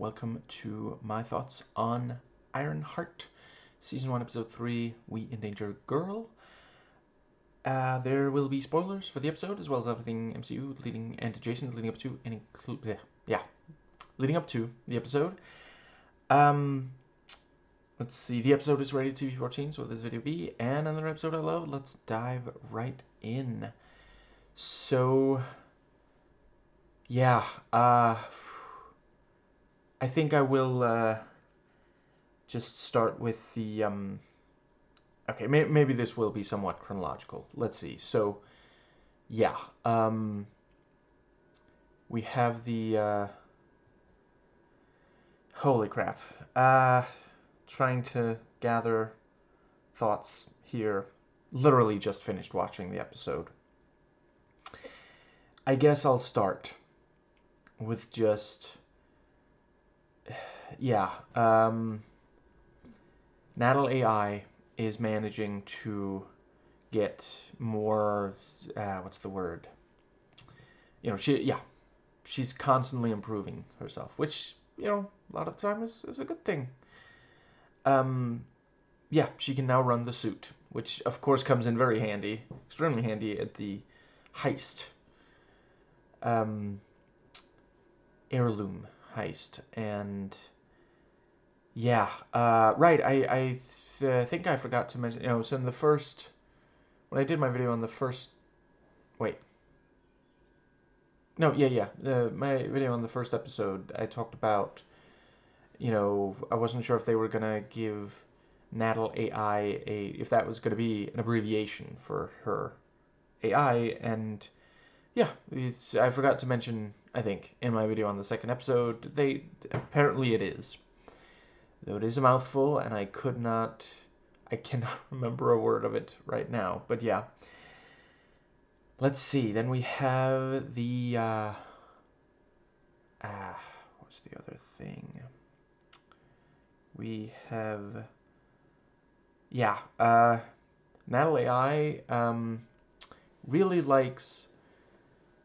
welcome to my thoughts on Ironheart, Season 1, Episode 3, We Endanger Girl. There will be spoilers for the episode, as well as everything MCU leading and adjacent leading up to, and leading up to the episode. Let's see, the episode is rated TV-14, so will this video be, and another episode I love. Let's dive right in. So, yeah, I think I will just start with the okay, maybe this will be somewhat chronological. Let's see. So yeah, we have the holy crap, trying to gather thoughts here. Literally just finished watching the episode. I guess I'll start with just Natal AI is managing to get more, what's the word? You know, she's constantly improving herself, which, you know, a lot of the time is a good thing. Yeah, she can now run the suit, which of course comes in very handy, extremely handy at the heist. Heirloom heist, and yeah, right, I think I forgot to mention, you know, so in the first, when I did my video on the first, wait, no, my video on the first episode, I talked about, you know, I wasn't sure if they were gonna give Natal AI if that was gonna be an abbreviation for her AI, and yeah, I forgot to mention, I think, in my video on the second episode, apparently it is. Though it is a mouthful, and I cannot remember a word of it right now, but yeah. Let's see, then we have the, what's the other thing? We have, yeah, Natal AI, really likes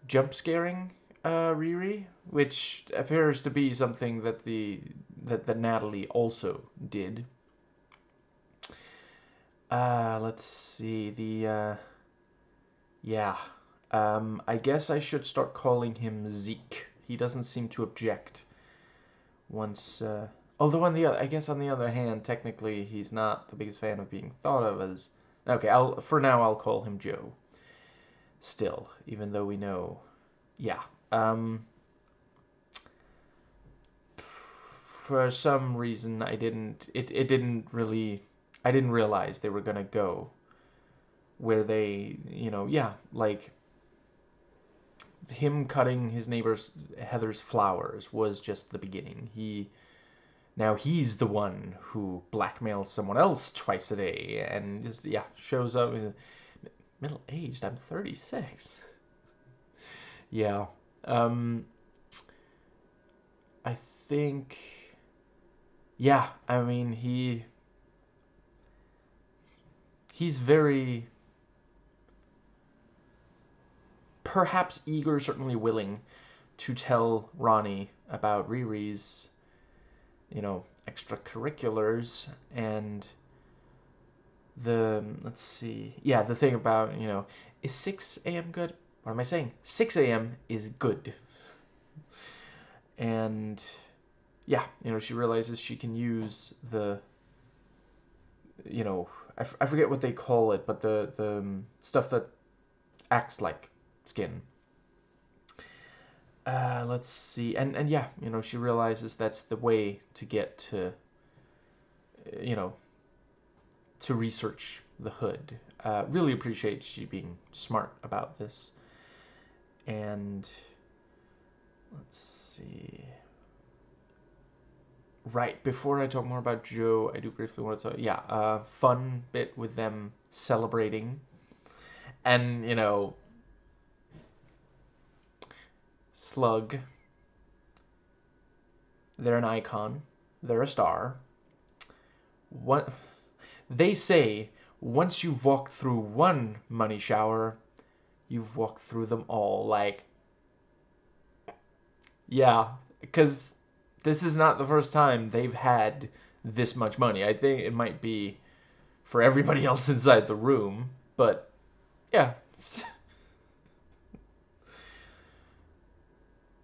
jump scaring Riri, which appears to be something that that Natalie also did. Let's see, I guess I should start calling him Zeke. He doesn't seem to object. Once, although I guess on the other hand, technically he's not the biggest fan of being thought of as. Okay, for now I'll call him Joe. Still, even though we know, yeah. For some reason I didn't realize they were gonna go where they, you know, yeah, like him cutting his neighbor's Heather's flowers was just the beginning. Now he's the one who blackmails someone else twice a day and just, yeah, shows up middle-aged. I'm 36. Yeah. I think, yeah, I mean, he's very, perhaps eager, certainly willing to tell Ronnie about Riri's, you know, extracurriculars, and let's see, yeah, the thing about, you know, is 6 a.m. good? What am I saying? 6 a.m. is good. And yeah, you know, she realizes she can use the, you know, I forget what they call it, but the stuff that acts like skin. Let's see, and yeah, you know, she realizes that's the way to get to, you know, to research the hood. Really appreciate she being smart about this. And let's see. Right, before I talk more about Joe, I do briefly want to talk, yeah, fun bit with them celebrating. And, you know, Slug, they're an icon, they're a star. What they say, once you've walked through one money shower, you've walked through them all. Like, yeah, because this is not the first time they've had this much money. I think it might be for everybody else inside the room, but yeah.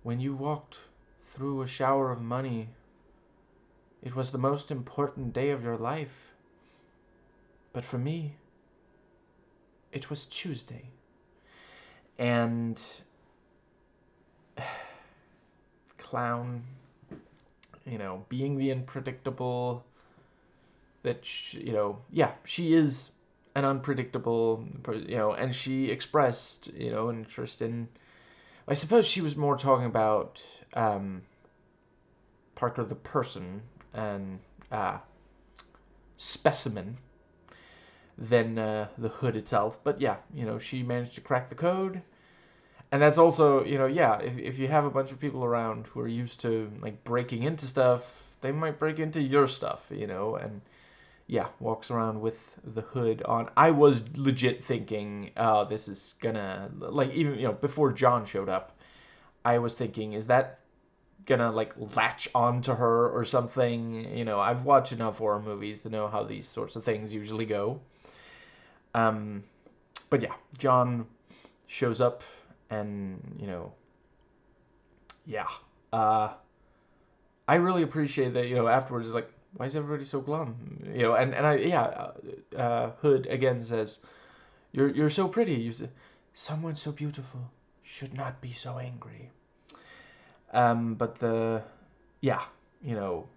When you walked through a shower of money, it was the most important day of your life. But for me, it was Tuesday. And Clown, being the unpredictable that yeah, she is an unpredictable, and she expressed, interest in. I suppose she was more talking about Parker the person and specimen than the hood itself. But yeah, she managed to crack the code. And that's also, yeah, if you have a bunch of people around who are used to like breaking into stuff, they might break into your stuff, and yeah, walks around with the hood on. I was legit thinking, oh, this is gonna, like, even, before John showed up, I was thinking, is that gonna, like, latch onto her or something? I've watched enough horror movies to know how these sorts of things usually go. Um, but yeah, John shows up and, yeah. Uh, I really appreciate that, afterwards, like, why is everybody so glum? And I, yeah, Hood again says, you're so pretty. You say, someone so beautiful should not be so angry. But yeah, you know,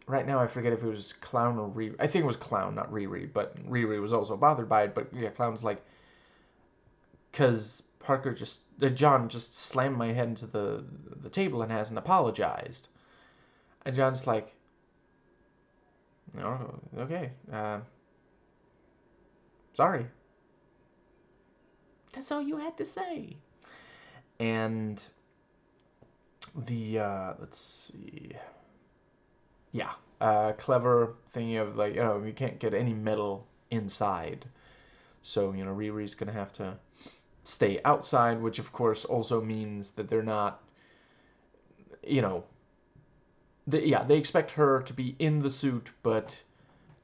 right now I forget if it was Clown or Riri. I think it was Clown, not Riri, but Riri was also bothered by it. But yeah, Clown's like, because John just slammed my head into the table and hasn't apologized. And John's like, oh, okay, sorry. That's all you had to say. And the let's see, yeah, clever thingy of like, you can't get any metal inside, so Riri's gonna have to stay outside, which of course also means that they're not, you know, they expect her to be in the suit but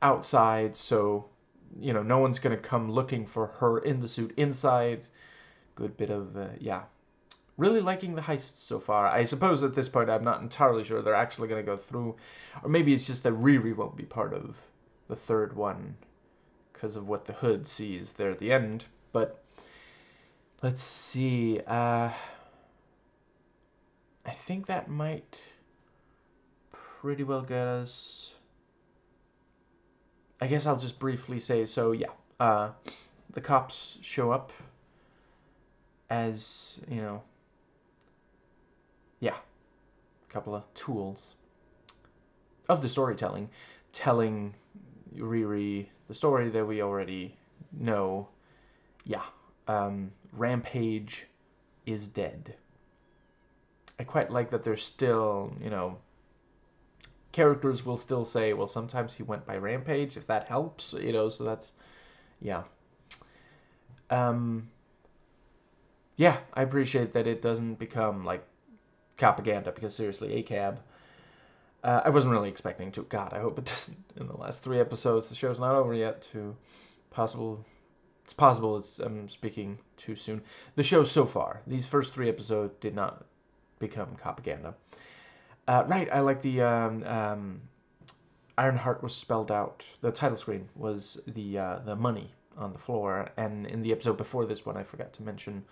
outside, so no one's gonna come looking for her in the suit inside. Good bit of yeah, really liking the heists so far. I suppose at this point I'm not entirely sure they're actually going to go through, or maybe it's just that Riri won't be part of the third one because of what the Hood sees there at the end. But let's see. I think that might pretty well get us. I guess I'll just briefly say, so yeah, the cops show up as, yeah, a couple of tools of the storytelling, telling Riri the story that we already know. Yeah, Rampage is dead. I quite like that there's still, characters will still say, well, sometimes he went by Rampage, if that helps, so that's, yeah. Um, yeah, I appreciate that it doesn't become, like, propaganda, because seriously, ACAB, I wasn't really expecting to. God, I hope it doesn't. In the last 3 episodes, the show's not over yet. It's possible. I'm speaking too soon. The show so far, these first 3 episodes did not become propaganda. Right, I like the Ironheart was spelled out. The title screen was the money on the floor, and in the episode before this one, I forgot to mention,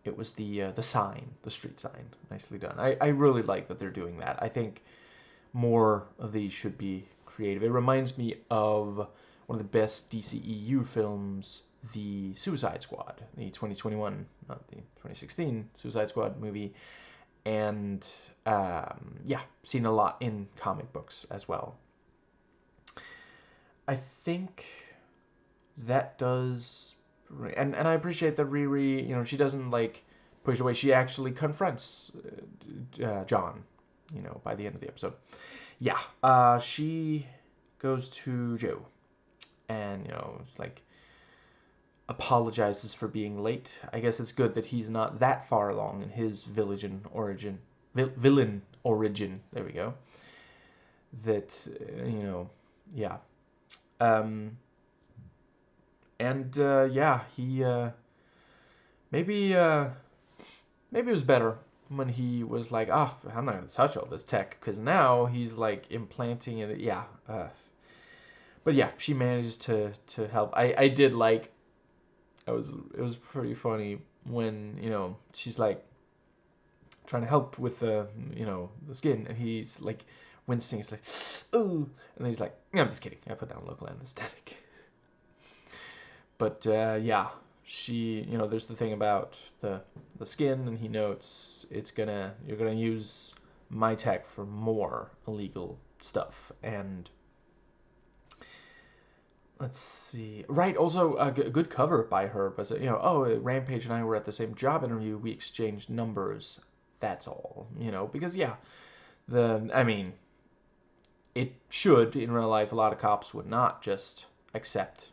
it was the sign, the street sign. Nicely done. I really like that they're doing that. I think more of these should be creative. It reminds me of one of the best DCEU films, the Suicide Squad, the 2021, not the 2016 Suicide Squad movie, and yeah, seen a lot in comic books as well. I think that does, and I appreciate that Riri, she doesn't like push away. She actually confronts John, by the end of the episode. Yeah, she goes to Joe and, it's like apologizes for being late. I guess it's good that he's not that far along in his village and origin villain origin. There we go. That yeah. Um, and yeah, he maybe maybe it was better when he was like, oh, I'm not gonna touch all this tech, because now he's like implanting it. Yeah. But yeah, she managed to help. I did like. It was pretty funny when she's like trying to help with the skin, and he's like wincing. He's like, ooh, and then he's like, yeah, I'm just kidding. I put down local anesthetic. But yeah, there's the thing about the skin, and he notes you're gonna use my tech for more illegal stuff. And let's see, right? Also, a good cover by her was oh, Rampage and I were at the same job interview. We exchanged numbers. That's all, because yeah, I mean, it should in real life. A lot of cops would not just accept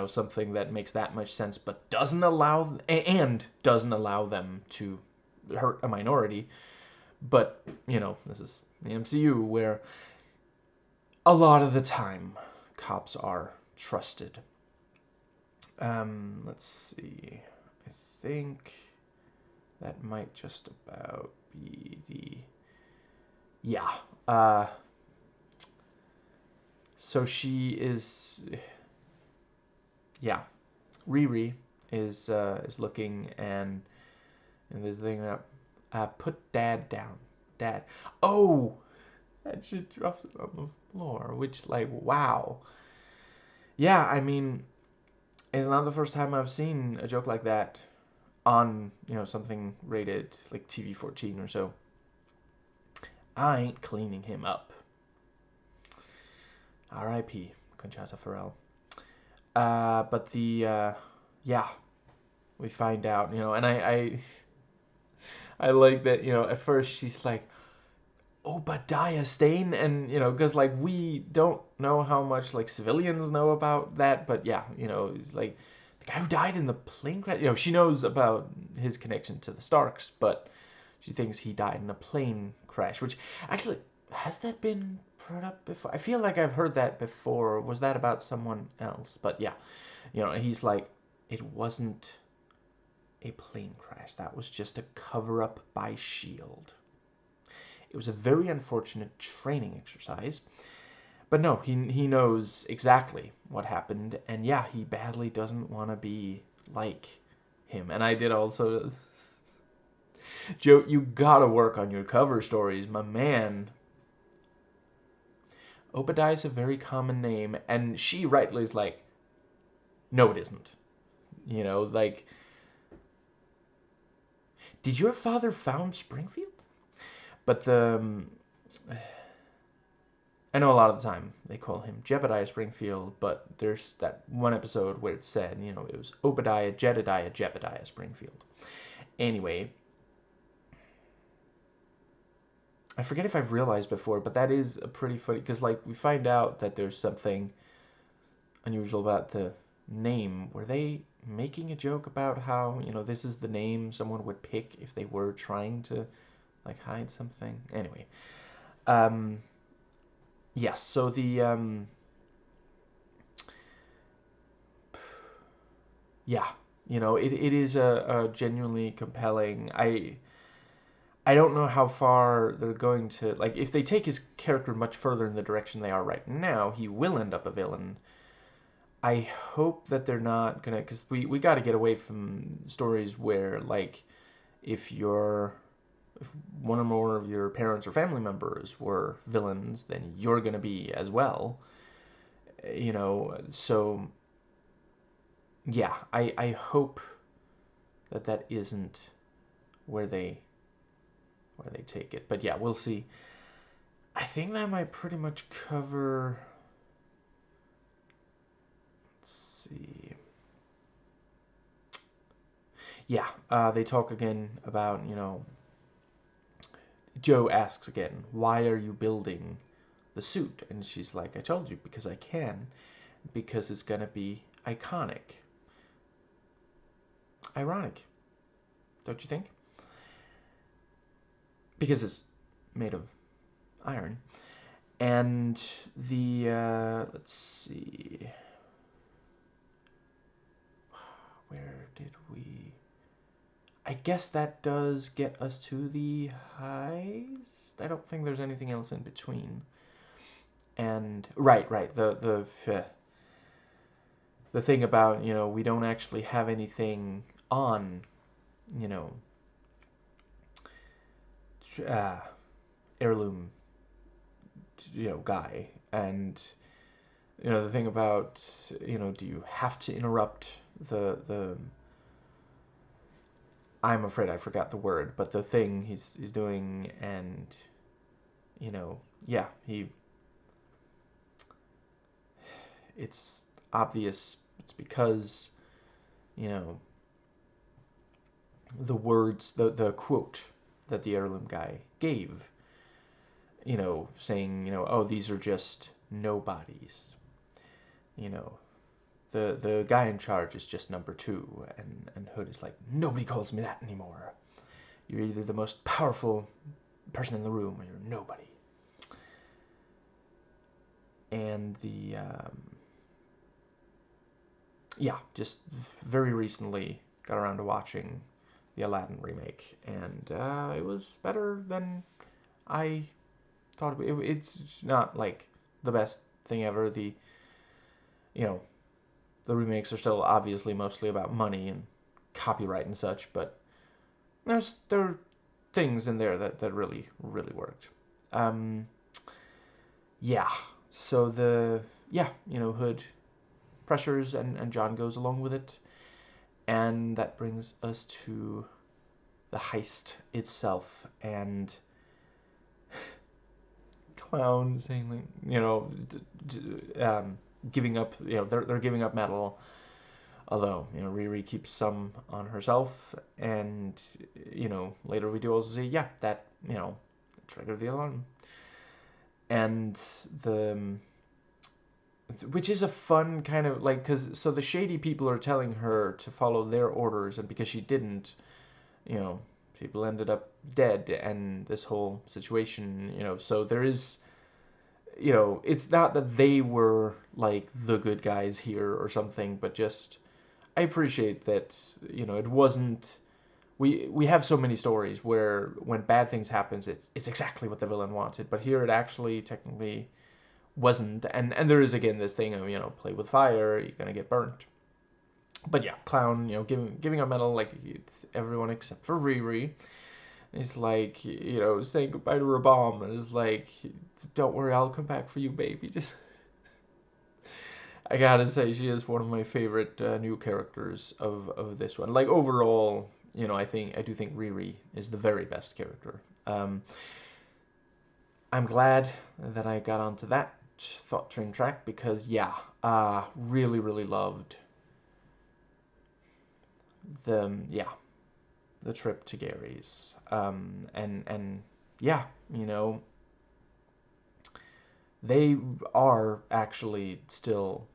something that makes that much sense, but doesn't allow them to hurt a minority. But this is the MCU, where a lot of the time cops are trusted. Let's see. I think that might just about be the yeah. So she is yeah. Riri is looking, and there's the thing about put Dad down. Dad. Oh, that shit drops it on the floor. Which, like, wow. Yeah, I mean, it's not the first time I've seen a joke like that on something rated like TV-14 or so. I ain't cleaning him up. R.I.P. Conchata Farrell. But yeah, we find out, and I like that, at first she's like, Obadiah Stane, and because like we don't know how much like civilians know about that, but yeah, it's like the guy who died in the plane crash. She knows about his connection to the Starks, but she thinks he died in a plane crash. Which actually, has that been brought up before? I feel like I've heard that before. Was that about someone else? But yeah, he's like, it wasn't a plane crash. That was just a cover up by SHIELD. It was a very unfortunate training exercise. But no, he knows exactly what happened. And yeah, he badly doesn't want to be like him. And I did also... Joe, you gotta work on your cover stories, my man. Obadiah is a very common name. And she rightly is like, no, it isn't. Like... Did your father found Springfield? But I know a lot of the time they call him Jebediah Springfield, but there's that one episode where it said, it was Obadiah, Jedediah, Jebediah Springfield. Anyway, I forget if I've realized before, but that is a pretty funny, because like we find out that there's something unusual about the name. Were they making a joke about how, this is the name someone would pick if they were trying to like hide something? Anyway, yes, so yeah, it is a genuinely compelling. I don't know how far they're going to, like, if they take his character much further in the direction they are right now, he will end up a villain. I hope that they're not gonna, because we got to get away from stories where, like, if one or more of your parents or family members were villains, then you're gonna be as well. So yeah, I hope that isn't where they take it. But yeah, we'll see. I think that might pretty much cover. Let's see. Yeah, they talk again about, Joe asks again, why are you building the suit? And she's like, I told you, because I can. Because it's gonna be iconic. Ironic, don't you think? because it's made of iron. And the let's see, where did we? I guess that does get us to the heist. I don't think there's anything else in between. And right, the thing about, we don't actually have anything on, you know, uh, heirloom, guy. And the thing about, do you have to interrupt the I'm afraid I forgot the word, but the thing he's doing, and yeah, it's obvious. It's because you know the words, the quote that the heirloom guy gave, saying, oh, these are just nobodies. You know, the guy in charge is just number two, and Hood is like, nobody calls me that anymore. You're either the most powerful person in the room or you're nobody. And yeah, just very recently got around to watching the Aladdin remake, and it was better than I thought. It's not like the best thing ever. You know, the remakes are still obviously mostly about money and copyright and such, but there are things in there that really worked. Um, yeah. So Hood pressures, and John goes along with it, and that brings us to the heist itself, and Clown saying, like, giving up. They're giving up metal, although Riri keeps some on herself, and later we do also see, yeah, that triggered the alarm, and the which is a fun kind of, like, because so the shady people are telling her to follow their orders, and because she didn't, people ended up dead, and this whole situation, so there is, it's not that they were like the good guys here or something, but just I appreciate that, it wasn't. We have so many stories where when bad things happens, it's exactly what the villain wanted, but here it actually technically wasn't, and there is again this thing of play with fire, you're gonna get burnt. But yeah, Clown, giving up metal, like, everyone except for Riri. It's like, saying goodbye to her bomb, and it's like, don't worry, I'll come back for you, baby. Just I gotta say, she is one of my favorite new characters of this one. Like, overall, I do think Riri is the very best character. I'm glad that I got onto that thought train track, because yeah, really loved the trip to Gary's, and yeah, they are actually still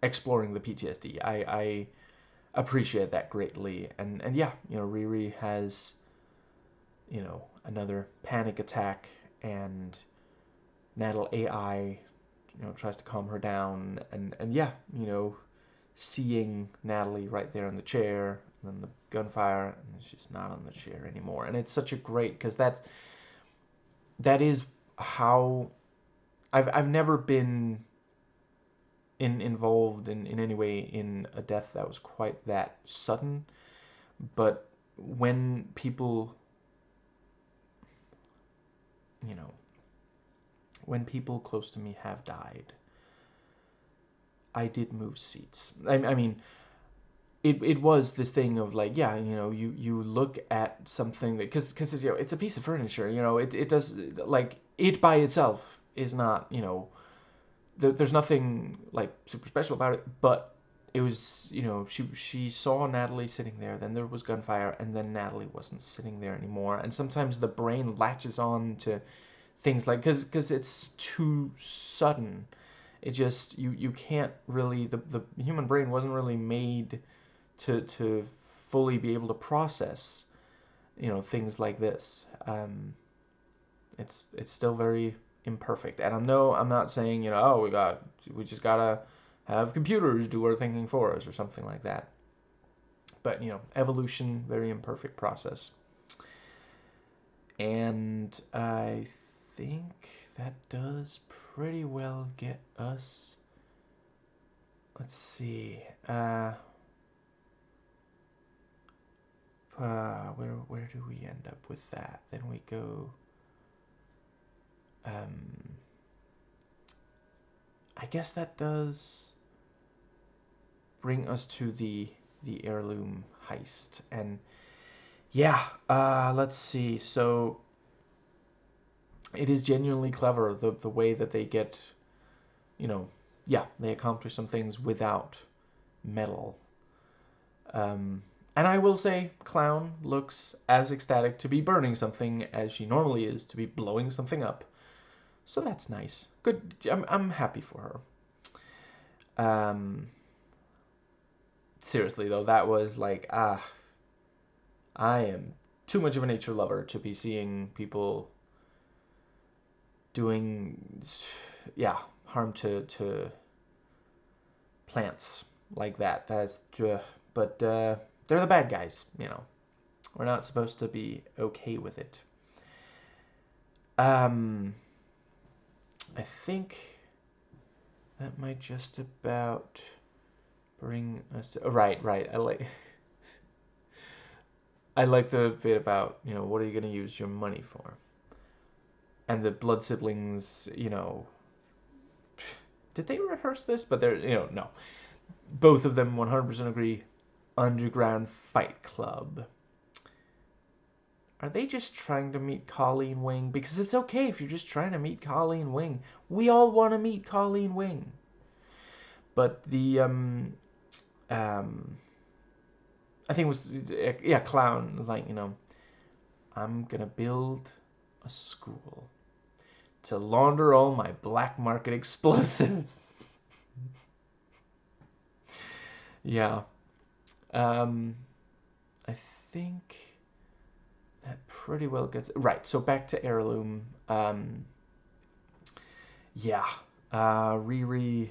exploring the PTSD. I appreciate that greatly, and yeah, Riri has another panic attack, and Natal AI tries to calm her down, and yeah, seeing Natalie right there in the chair, and then the gunfire, and she's not on the chair anymore, and it's such a great, because that is how I've never been involved in any way in a death that was quite that sudden, but when people you know when people close to me have died, I did move seats. I mean, it was this thing of, like, yeah, you look at something that, because it's a piece of furniture, it does, like, it by itself is not, there's nothing like super special about it, but it was, she saw Natalie sitting there, then there was gunfire, and then Natalie wasn't sitting there anymore, and sometimes the brain latches on to things, like, because it's too sudden. It just, you can't really, the human brain wasn't really made to fully be able to process things like this. it's still very imperfect. And I'm not saying, oh, we just gotta have computers do our thinking for us or something like that. But evolution, very imperfect process. And I think that does pretty well get us. Let's see. Where do we end up with that? Then we go. I guess that does bring us to the heirloom heist. And yeah, let's see. So it is genuinely clever, the way that they get, yeah, they accomplish some things without metal. And I will say, Clown looks as ecstatic to be burning something as she normally is to be blowing something up. So that's nice. Good. I'm happy for her. Seriously though, that was like, I am too much of a nature lover to be seeing people doing, yeah, harm to plants like that. That's, but they're the bad guys. We're not supposed to be okay with it. I think that might just about bring us to, right. I like the bit about, what are you going to use your money for? And the blood siblings, did they rehearse this? But they're, no. Both of them 100% agree. Underground Fight Club. Are they just trying to meet Colleen Wing? Because it's okay if you're just trying to meet Colleen Wing. We all want to meet Colleen Wing. But the, I think it was, yeah, Clown, like, I'm going to build a school to launder all my black market explosives. Yeah. I think that pretty well gets... Right, so back to Heirloom. Yeah. Riri...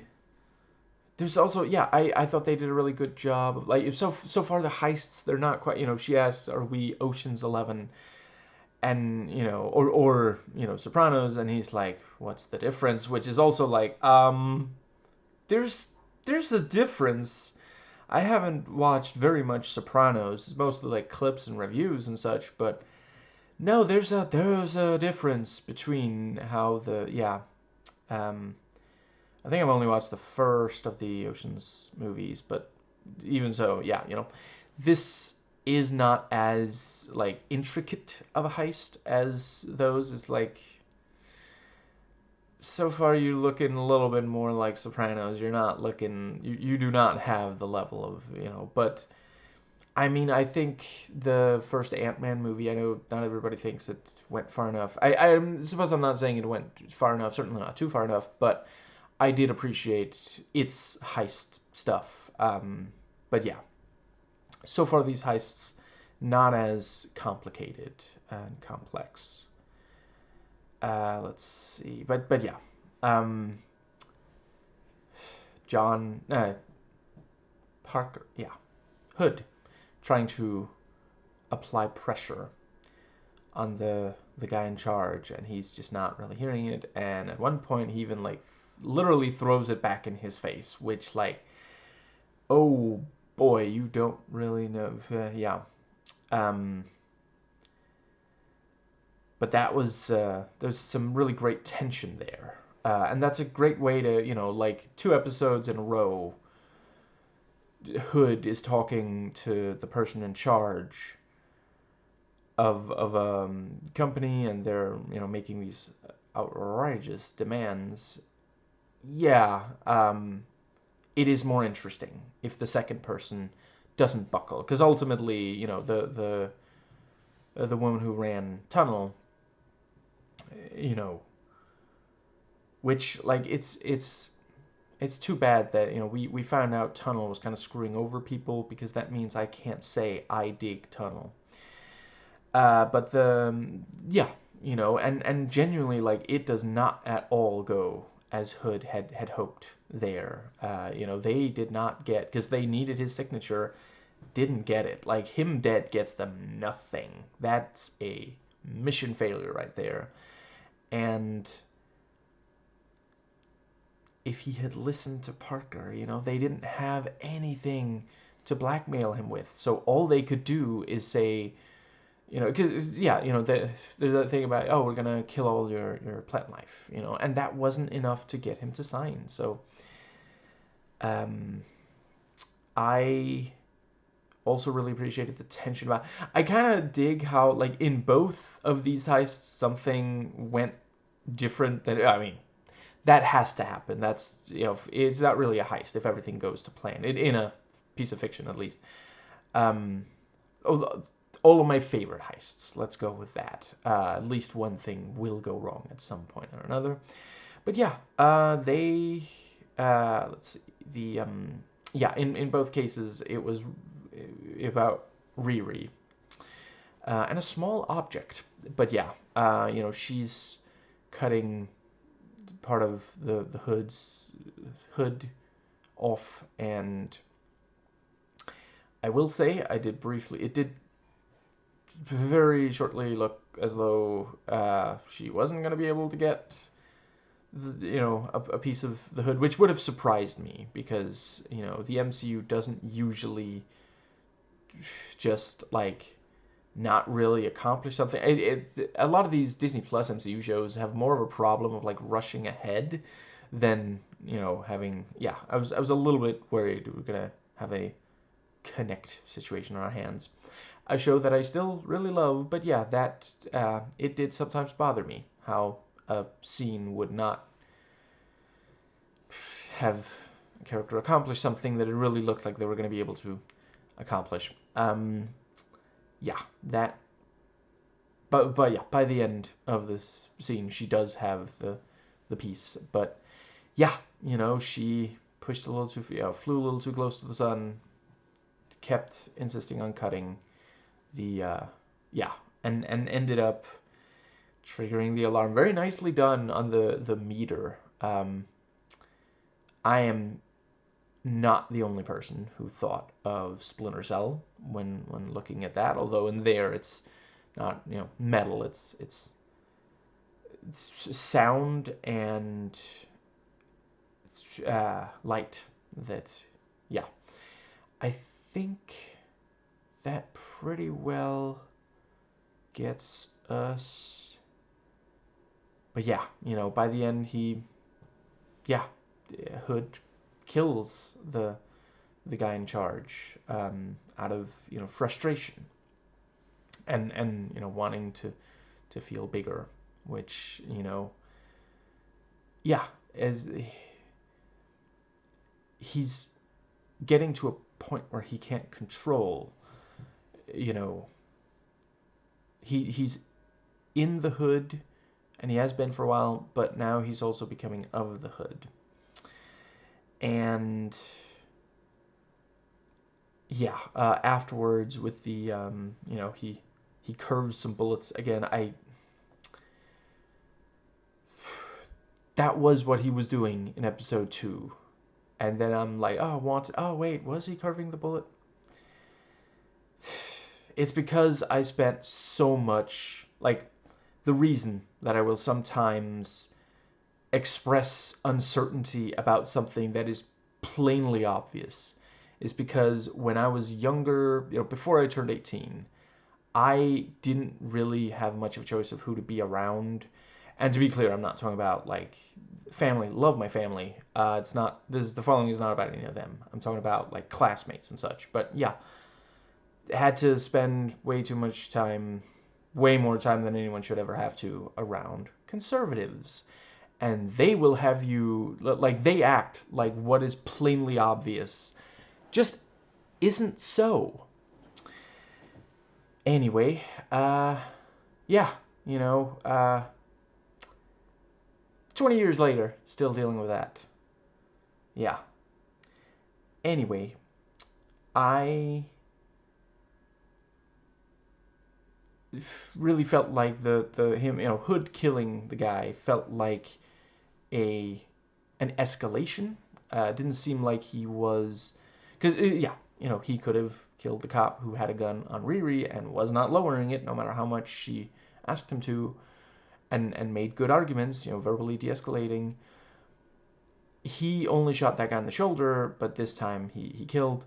There's also... Yeah, I thought they did a really good job. Like, so far the heists, they're not quite... she asks, are we Ocean's 11? And, or Sopranos, and he's like, what's the difference? Which is also like, there's a difference. I haven't watched very much Sopranos. It's mostly like clips and reviews and such, but no, there's a difference between how I think I've only watched the first of the Ocean's movies, but even so, yeah, this is not as like intricate of a heist as those. It's like, so far you're looking a little bit more like Sopranos. You're not looking, you do not have the level of, but I mean, I think the first Ant-Man movie, I know not everybody thinks it went far enough. I suppose I'm not saying it went far enough, certainly not too far enough, but I did appreciate its heist stuff. But yeah, so far these heists, not as complicated and complex. Let's see, but yeah, John Parker, yeah, Hood, trying to apply pressure on the guy in charge, and he's just not really hearing it. And at one point, he even like literally throws it back in his face, which like, oh boy, you don't really know, yeah. But that was there's some really great tension there, and that's a great way to like 2 episodes in a row. Hood is talking to the person in charge of a company, and they're making these outrageous demands. Yeah, it is more interesting if the second person doesn't buckle, because ultimately, the woman who ran Tunnel, which like it's too bad that we found out Tunnel was kind of screwing over people, because that means I can't say I dig Tunnel. But yeah, and genuinely, like, it does not at all go as Hood had hoped there. They did not get, because they needed his signature, didn't get it. Like, him dead gets them nothing. That's a mission failure right there. And if he had listened to Parker, they didn't have anything to blackmail him with. So all they could do is say, because, yeah, there's that thing about, oh, we're going to kill all your plant life, and that wasn't enough to get him to sign. So I also really appreciated the tension about, I kind of dig how, like, in both of these heists, something went different than, I mean, that has to happen. That's, it's not really a heist if everything goes to plan, in a piece of fiction at least. All of my favorite heists, let's go with that. At least one thing will go wrong at some point or another. But yeah, let's see, yeah, in both cases, it was about Riri. And a small object. But yeah, she's cutting part of the hood off, and I will say it did very shortly look as though she wasn't going to be able to get a piece of the hood, which would have surprised me, because the MCU doesn't usually just, like, not really accomplish something. A lot of these Disney Plus MCU shows have more of a problem of, like, rushing ahead than having. Yeah, I was a little bit worried we were gonna have a Connect situation on our hands. A show that I still really love, but yeah, that it did sometimes bother me how a scene would not have a character accomplish something that it really looked like they were going to be able to accomplish. Yeah, that. But yeah, by the end of this scene, she does have the piece. But yeah, she pushed a little too, flew a little too close to the sun, kept insisting on cutting the, yeah, and ended up triggering the alarm. Very nicely done on the meter. I am not the only person who thought of Splinter Cell when looking at that. Although in there it's not metal. It's sound and light. That, yeah, I think that pretty well gets us. But yeah, by the end Hood kills the guy in charge, out of frustration and wanting to feel bigger, which yeah, as he's getting to a point where he can't control, he's in the hood, and he has been for a while, but now he's also becoming of the hood. And yeah, afterwards with the he curves some bullets again. That was what he was doing in episode 2, and then I'm like, oh wait, was he curving the bullet? It's because I spent so much, like, the reason that I will sometimes express uncertainty about something that is plainly obvious is because when I was younger, before I turned 18, I didn't really have much of a choice of who to be around. And to be clear, I'm not talking about, like, family. Love my family. It's not. The following is not about any of them. I'm talking about, like, classmates and such. But yeah, had to spend way too much time, way more time than anyone should ever have to, around conservatives. And they will have you, like, they act like what is plainly obvious just isn't so. Anyway, yeah, 20 years later, still dealing with that. Yeah. Anyway, I really felt like the him, Hood killing the guy felt like a an escalation. Didn't seem like he was, because yeah, he could have killed the cop who had a gun on Riri and was not lowering it, no matter how much she asked him to, and made good arguments, verbally de-escalating. He only shot that guy in the shoulder, but this time he killed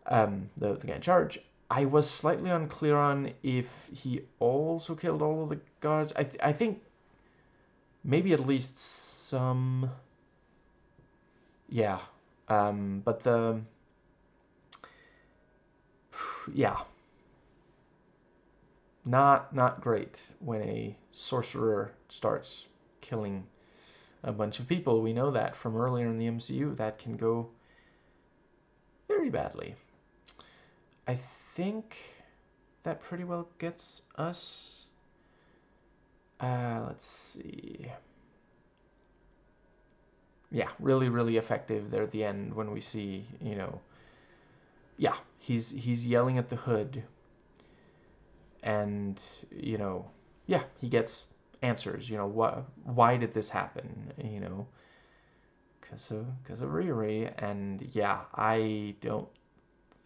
the guy in charge. I was slightly unclear on if he also killed all of the guards. I think maybe at least some. Yeah, but yeah, not great when a sorcerer starts killing a bunch of people. We know that from earlier in the MCU. That can go very badly. I think that pretty well gets us. Let's see. Yeah, really, really effective there at the end when we see, yeah, he's yelling at the Hood, and yeah, he gets answers. Why did this happen? Because of Riri, and yeah, I don't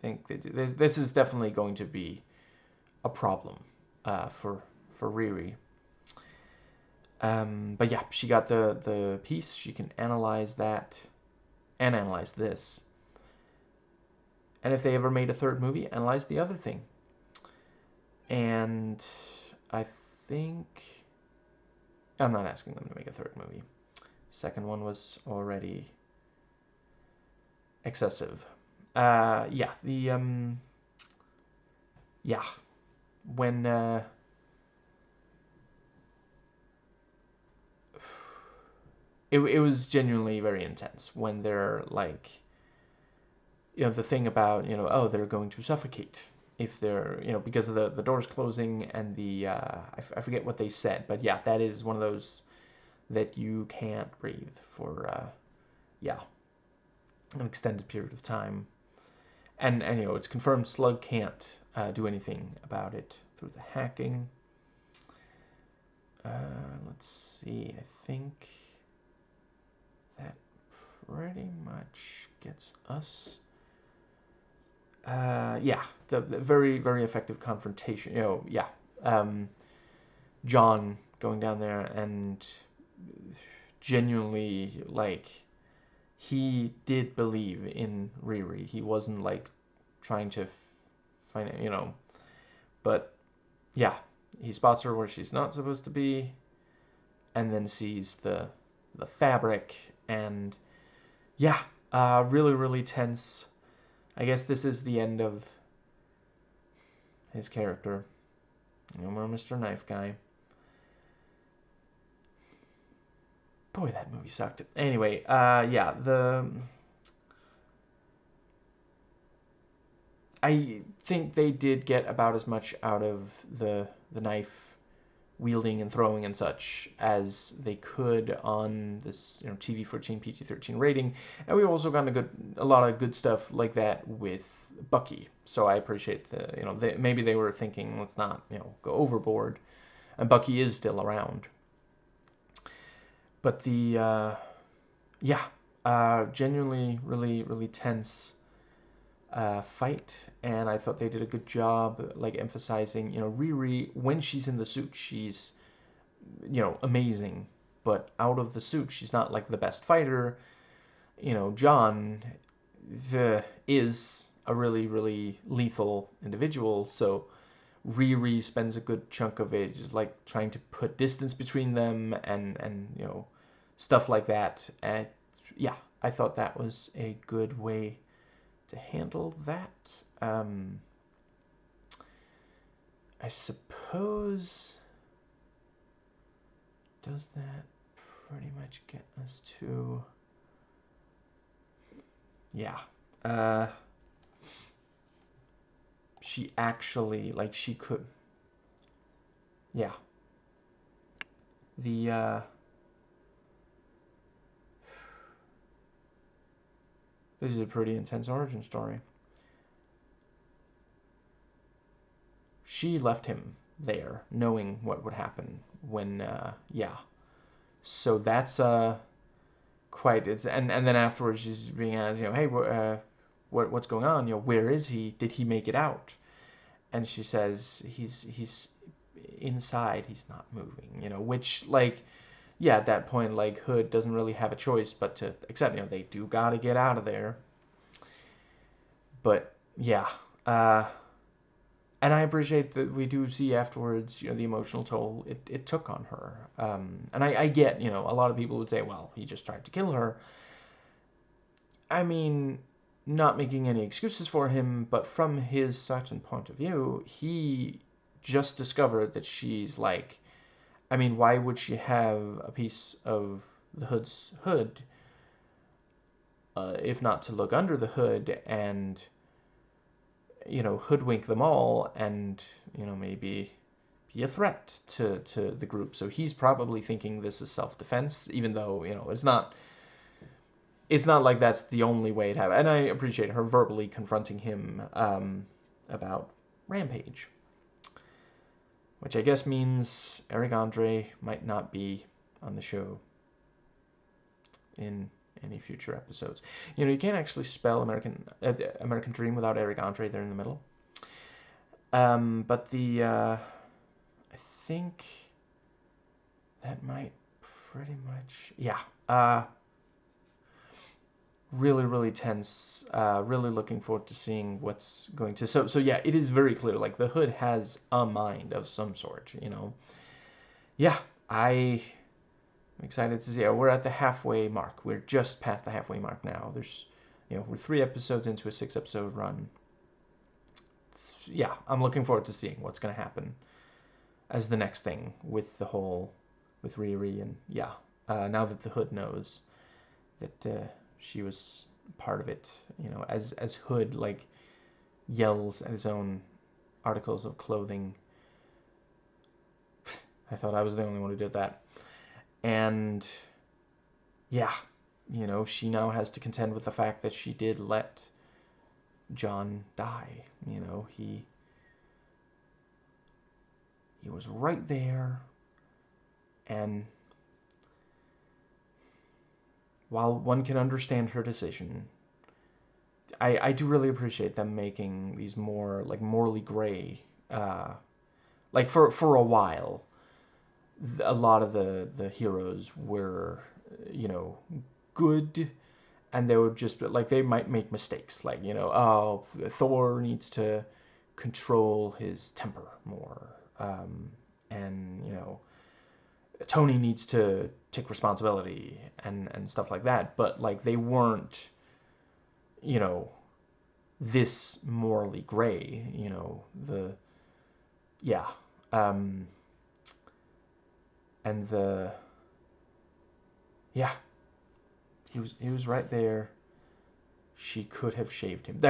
think that this is definitely going to be a problem for Riri. But yeah, she got the piece. She can analyze that and analyze this. And if they ever made a third movie, analyze the other thing. And I think I'm not asking them to make a third movie. Second one was already excessive. Yeah, yeah, when it was genuinely very intense when they're like, the thing about, oh, they're going to suffocate if they're, because of the doors closing and the I forget what they said, but yeah, that is one of those that you can't breathe for yeah, an extended period of time. And it's confirmed Slug can't do anything about it through the hacking. Let's see, I think that pretty much gets us. Yeah, the very, very effective confrontation. Yeah. John going down there and genuinely, like, he did believe in Riri. He wasn't, like, trying to find it, but yeah, he spots her where she's not supposed to be, and then sees the fabric, and yeah, really, really tense. I guess this is the end of his character. No more Mr. Knife Guy. Boy, that movie sucked. Anyway, yeah, I think they did get about as much out of the knife wielding and throwing and such as they could on this TV-14 PG-13 rating, and we also got a lot of good stuff like that with Bucky. So I appreciate maybe they were thinking, let's not go overboard, and Bucky is still around. But yeah, genuinely really, really tense fight, and I thought they did a good job, like, emphasizing, Riri, when she's in the suit, she's, amazing, but out of the suit, she's not, like, the best fighter. John is a really, really lethal individual, so Riri spends a good chunk of it just, like, trying to put distance between them, and stuff like that. And yeah, I thought that was a good way to handle that. I suppose, does that pretty much get us to, yeah, she actually, like, she could, yeah, the this is a pretty intense origin story. She left him there, knowing what would happen when, yeah. So that's quite it's and then afterwards she's being asked, hey, what's going on? Where is he? Did he make it out? And she says he's inside. He's not moving. Which like yeah, at that point like Hood doesn't really have a choice but to accept. They do gotta get out of there. But yeah, and I appreciate that we do see afterwards, the emotional toll it took on her. And I get, a lot of people would say, well, he just tried to kill her. I mean, not making any excuses for him, but from his certain point of view, he just discovered that she's like, I mean, why would she have a piece of the Hood's hood if not to look under the hood and hoodwink them all and maybe be a threat to the group. So he's probably thinking this is self-defense, even though it's not like that's the only way it happened. And I appreciate her verbally confronting him about Rampage, which I guess means Eric Andre might not be on the show in any future episodes. You can't actually spell American Dream without Eric Andre there in the middle. But I think that might pretty much, yeah. Really, really tense. Really looking forward to seeing what's going to. So yeah, it is very clear. Like the Hood has a mind of some sort. Yeah, I'm excited to see. We're at the halfway mark. We're just past the halfway mark now. We're 3 episodes into a 6-episode run. Yeah, I'm looking forward to seeing what's going to happen as the next thing with Riri, and yeah. Now that the Hood knows that she was part of it, as Hood like yells at his own articles of clothing. I thought I was the only one who did that. And yeah, she now has to contend with the fact that she did let John die. He was right there, and while one can understand her decision, I do really appreciate them making these more like morally gray. Like for a while, a lot of the heroes were, good, and they would just like they might make mistakes. Like oh, Thor needs to control his temper more, and Tony needs to take responsibility and stuff like that. But like they weren't, this morally gray. The yeah, and the yeah, he was right there. She could have saved him.